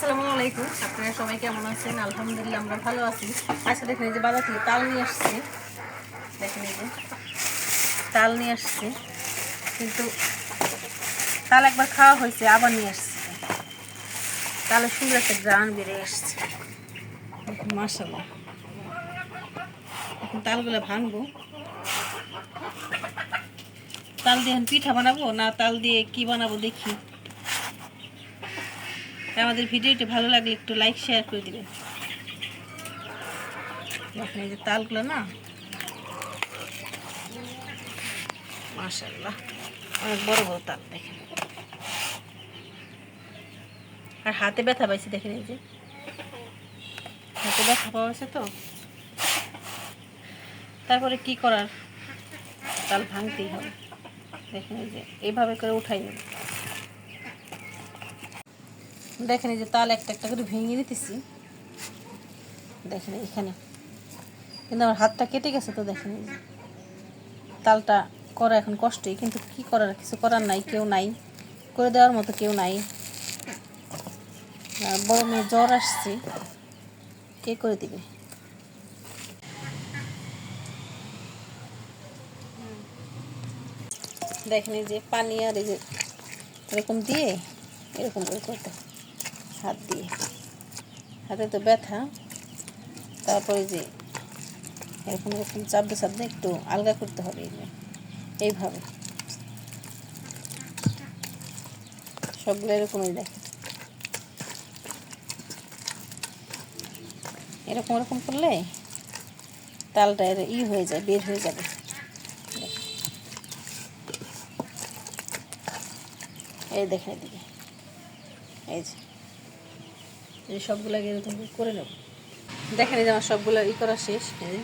আসসালামু আলাইকুম। আপনারা সবাই কেমন আছেন? আলহামদুলিল্লাহ আমরা ভালো আছি। আচ্ছা দেখেন এই যে বাজার থেকে তাল নিয়ে আসছে, দেখেন এই যে তাল নিয়ে আসছে, কিন্তু তাল একবার খাওয়া হয়েছে আবার নিয়ে আসছে। তালের সুন্দর একটা গ্রান বেড়ে আসছে, দেখুন মাশাআল্লাহ। এখন তালগুলো ভাঙবো। তাল দিয়ে পিঠা বানাবো না তাল দিয়ে কি বানাবো দেখি। আমাদের ভিডিওটি ভালো লাগলে একটু লাইক শেয়ার করে দিবেন। দেখেন এই যে তালগুলো না মাশাআল্লাহ অনেক বড় বড় তাল, দেখেন। আর হাতে ব্যথা পাইছি, দেখেন এই যে হাতে ব্যথা পাওয়া হয়েছে তো, তারপরে কি করার, তাল ভাঙতেই হবে। দেখেন এই যে এইভাবে করে উঠাই নেব। দেখেন এই যে তাল একটা একটা করে ভেঙে নিতেছি, দেখেন এখানে কিন্তু আমার হাতটা কেটে গেছে তো। দেখেন এই যে তালটা করা এখন কষ্টই, কিন্তু কি করার, কিছু করার নাই, কেউ নাই করে দেওয়ার মতো, কেউ নাই। বড় মেয়ে জ্বর আসছে, কে করে দিবে। দেখেন এই যে পানি আর এই যে এরকম দিয়ে এরকম করে করতে, হাত দিয়ে, হাতে তো ব্যথা, তারপরে যে এরকম এরকম চাপতে চাপতে একটু আলগা করতে হবে এইভাবে সবগুলো এরকমই। দেখেন এরকম এরকম করলে তালটা হয়ে যায়, বের হয়ে যাবে। এই দেখেন এদিকে এই যে সবগুলো এরকম করে নেব। দেখেন এই যে আমার সবগুলো করা শেষ। এই যে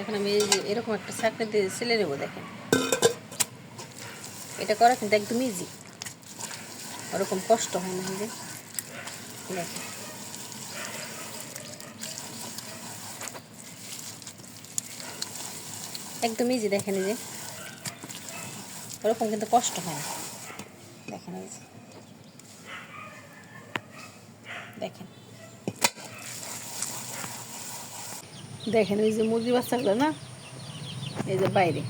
এখন আমি এই যে এরকম একটা ছাঁকনি দিয়ে ছেলে নেবো। দেখেন এটা করা কিন্তু একদম ইজি, ওরকম কষ্ট হয় না। যে দেখেন একদম ইজি, দেখেন এই যে ওরকম কিন্তু কষ্ট হয় না। দেখেন এই যে দেখেন দেখেন ওই যে মুরগি বাচ্চাগুলো না, এই যে বাইরে,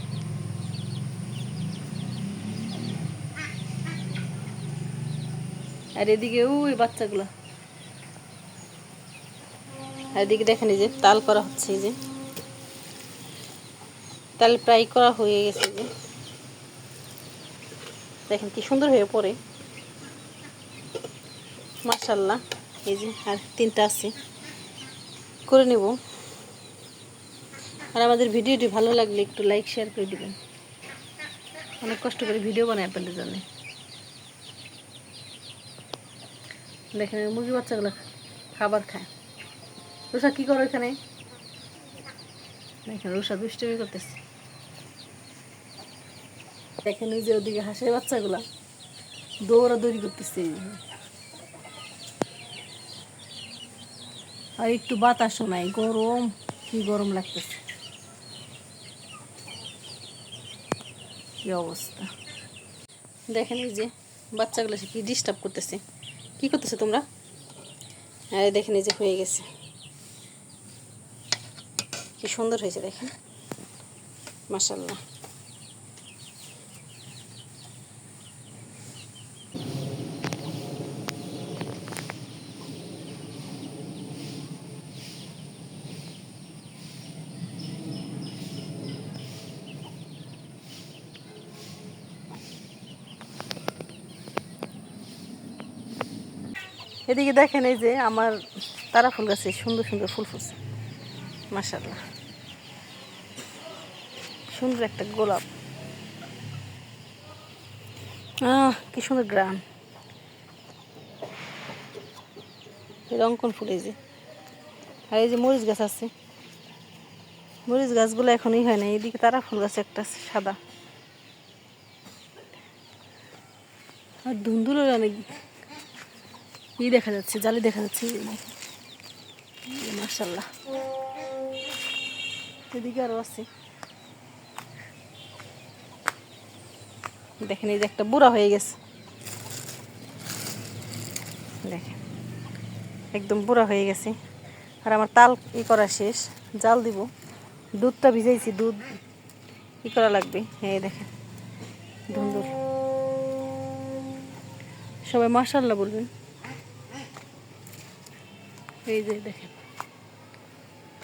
আর এদিকে ওই বাচ্চাগুলো, আর এদিকে দেখেন এই যে তাল করা হচ্ছে। এই যে তাল প্রায় করা হয়ে গেছে। যে দেখেন কি সুন্দর হয়ে পড়ে, মাশাআল্লাহ। এই যে আর তিনটা আছে, করে নেব। আর আমাদের ভিডিওটি ভালো লাগলে একটু লাইক শেয়ার করে দিবেন। অনেক কষ্ট করে ভিডিও বানাই আপনাদের জন্য। দেখেন মুরগি বাচ্চাগুলো খাবার খায়। রুষা কি করো এখানে? দেখেন রুষা দুষ্টুমি করতেছে। দেখেন ওই যে ওদিকে হাঁসের বাচ্চাগুলা দৌড়াদৌড়ি করতেছে। আর একটু বাতাসও নাই, গরম, কি গরম লাগতেছে, কি অবস্থা। দেখেন এই যে বাচ্চাগুলো কি ডিস্টার্ব করতেছে, কি করতেছে তোমরা? আর দেখেন এই যে হয়ে গেছে, কি সুন্দর হয়েছে, দেখেন মাশাআল্লাহ। এদিকে দেখেন এই যে আমার তারা ফুল গাছে সুন্দর সুন্দর ফুল ফুটছে, মাশাআল্লাহ। সুন্দর একটা গোলাপ, কি সুন্দর গ্রাম। রঙকন ফুল এই যে, আর এই যে মরিচ গাছ আছে, মরিচ গাছগুলো এখনই হয় না। এদিকে তারা ফুল গাছ একটা সাদা, আর ধুন্দুলের অনেক দেখা যাচ্ছে, জালি দেখা যাচ্ছে, মাশাআল্লাহ। এদিকে আরো আছে, দেখেন এই যে একটা বুড়া হয়ে গেছে, দেখেন একদম পুরা হয়ে গেছে। আর আমার তাল করা শেষ, জাল দিব। দুধটা ভিজাইছি, দুধ করা লাগবে। এই দেখেন ধুন্দুল, সবাই মাশাআল্লাহ বলবেন। এই যে দেখেন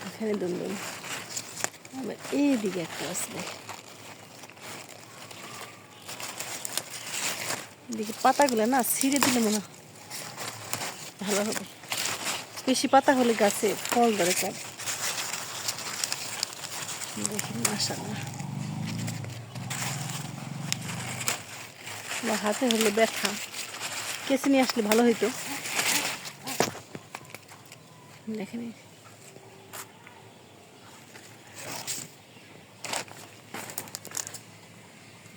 এখানে ধুন্দুল, আবার এইদিকে একটা আছে দেখেন। এদিকে পাতাগুলো না ছিঁড়ে দিলে মনে হয় ভালো হবে, বেশি পাতা হলে গাছে ফল ধরে যায়। দেখেন মাশাআল্লাহ, আমার হাতে হলে ব্যথা, কেসে নিয়ে আসলে ভালো হইতো। দেখেন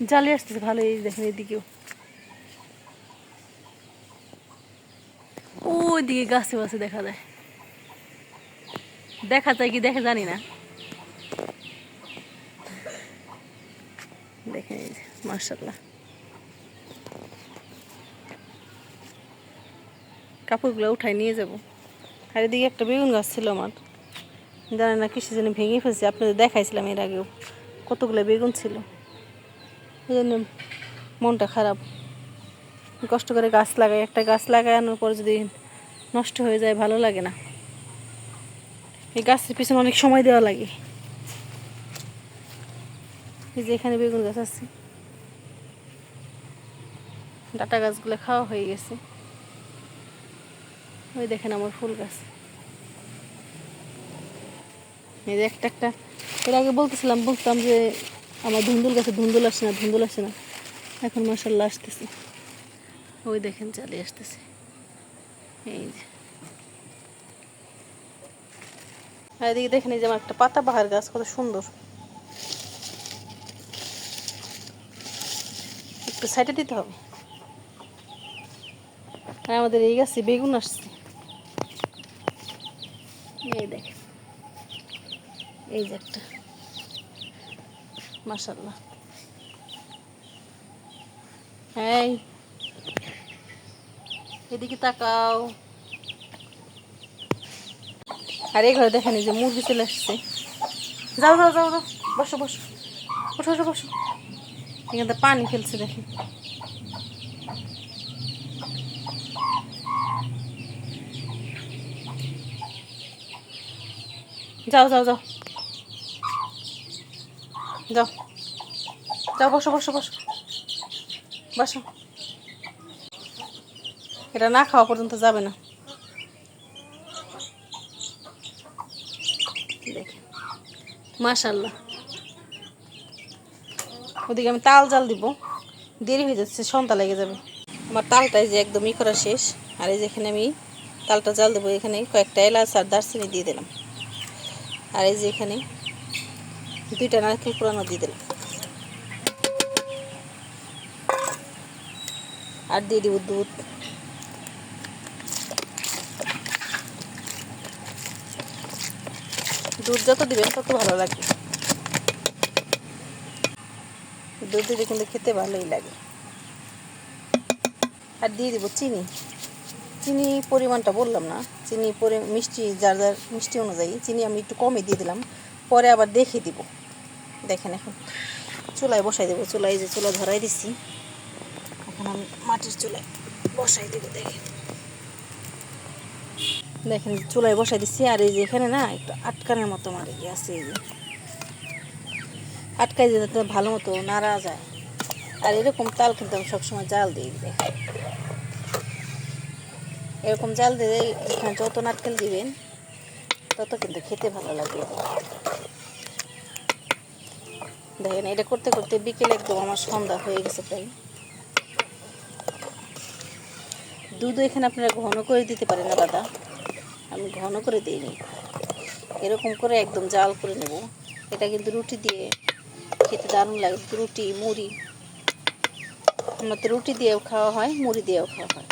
জালে আসতেছে ভালো। এই দেখেন এদিকেও, ওইদিকে গাছে বাছে দেখা যায়, দেখা যায় কি দেখে জানি না। দেখেন এই যে মাশাআল্লাহ, কাপড়গুলো উঠাই নিয়ে যাব। আর এদিকে একটা বেগুন গাছ ছিল আমার, জানি না কিসে জানি ভেঙে ফেলছে। আপনাদের দেখাইছিলাম এর আগেও, কতগুলো বেগুন ছিল, এই জন্য মনটা খারাপ। কষ্ট করে গাছ লাগাই, একটা গাছ লাগানোর পর যদি নষ্ট হয়ে যায় ভালো লাগে না। এই গাছের পিছনে অনেক সময় দেওয়া লাগে। এই যে এখানে বেগুন গাছ আছে, ডাটা গাছগুলো খাওয়া হয়ে গেছে। ওই দেখেন আমার ফুল গাছ, এই যে একটা একটা। এর আগে বলতাম যে আমার ধুন্দুল গাছে ধুন্দুল আসে না, ধুন্দুল আসে না। এখন মাশাআল্লাহ আসতেছে, ওই দেখেন চালিয়ে আসতেছে। এই যে আর এদিকে দেখেন এই যে আমার একটা পাতাবাহার গাছ, কত সুন্দর। একটু সাইডে দিতে হবে। আর আমাদের এই গাছে বেগুন আসছে, এই দেখেন এই যে একটা, মাশাআল্লাহ। এই এদিকে তাকাও। আর এই ঘরে দেখেন এই যে মুরগি চলে আসছে। যাও যাও যাও যাও, বসো বসো, বসো বসো বসো। এখানে পানি ফেলছে দেখেন। যাও যাও যাও যাও যাও, বসো বসো বসো বসো। এটা না খাওয়া পর্যন্ত যাবে না। দেখেন মাশাআল্লাহ। ওদিকে আমি তাল জাল দিব, দেরি হয়ে যাচ্ছে, সন্ধ্যা লেগে যাবে। আমার তালটা যে একদম করা শেষ। আর এই যেখানে আমি তালটা জাল দেবো, এখানে কয়েকটা এলাচ আর দারচিনি দিয়ে দিলাম। আর এই যে এখানে 2টা নারকেল কোরানো দিয়ে দিলাম। আর দিয়ে দিব দুধ। দুধ যত দিবেন তত ভালো লাগবে, দুধ দিলে কিন্তু খেতে ভালোই লাগে। আর দিয়ে দিব চিনি। চিনি পরিমাণটা বললাম না, চিনি মিষ্টি যার যার মিষ্টি অনুযায়ী চিনি আমি একটু কমই দিয়ে দিলাম, পরে আবার দেখে দিব। দেখেন এখন চুলায় বসাই দেবো। চুলায় যে চুলা ধরাই দিচ্ছি, এখন আমি মাটির চুলায় বসাই দেবো। দেখেন দেখেন চুলায় বসাই দিচ্ছি। আর এই যে এখানে না একটু আটকানোর মতো আমার ইয়ে আছে, এই যে আটকাই যাতে ভালো মতো নাড়া যায়। আর এরকম তাল কিন্তু আমি সবসময় জাল দিই। দেখেন এরকম জাল দিয়ে এখানে যত নারকেল দিবেন তত কিন্তু খেতে ভালো লাগবে। দেখেন এটা করতে করতে বিকেল একদম আমার সন্ধ্যা হয়ে গেছে প্রায়। দুধ এখানে আপনারা ঘন করে দিতে পারেন না দাদা, আমি ঘন করে দিইনি, এরকম করে একদম জাল করে নেব। এটা কিন্তু রুটি দিয়ে খেতে দারুণ লাগে। রুটি মুড়ি, আমার তো রুটি দিয়েও খাওয়া হয়, মুড়ি দিয়েও খাওয়া হয়,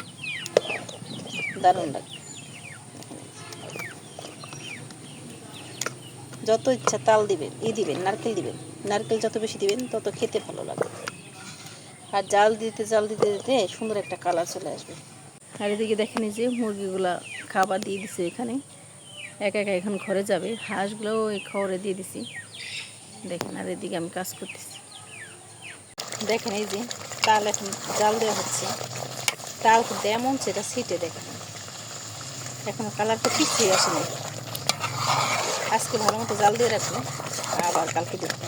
দারুণ লাগে। যত ইচ্ছা তাল দিবেন, দিবেন নারকেল দিবেন, নারকেল যত বেশি দিবেন তত খেতে ভালো লাগে। আর জাল দিতে দিতে সুন্দর একটা কালার চলে আসবে। আর এদিকে দেখেন এই যে মুরগিগুলা খাবার দিয়ে দিছে এখানে, একা একা এখন ঘরে যাবে। হাঁসগুলোও এই খড়ে দিয়ে দিছি দেখেন। আর এদিকে আমি কাজ করতেছি দেখেন। এই যে তাল এখন জাল দেওয়া হচ্ছে, তাল কিন্তু এমন সেটা ছিটে দেখেন, এখন কালারটা কিছুই আসেনি। আজকে ভালো মতো জাল দিয়ে রাখবো, আবার কালকে দেখবো।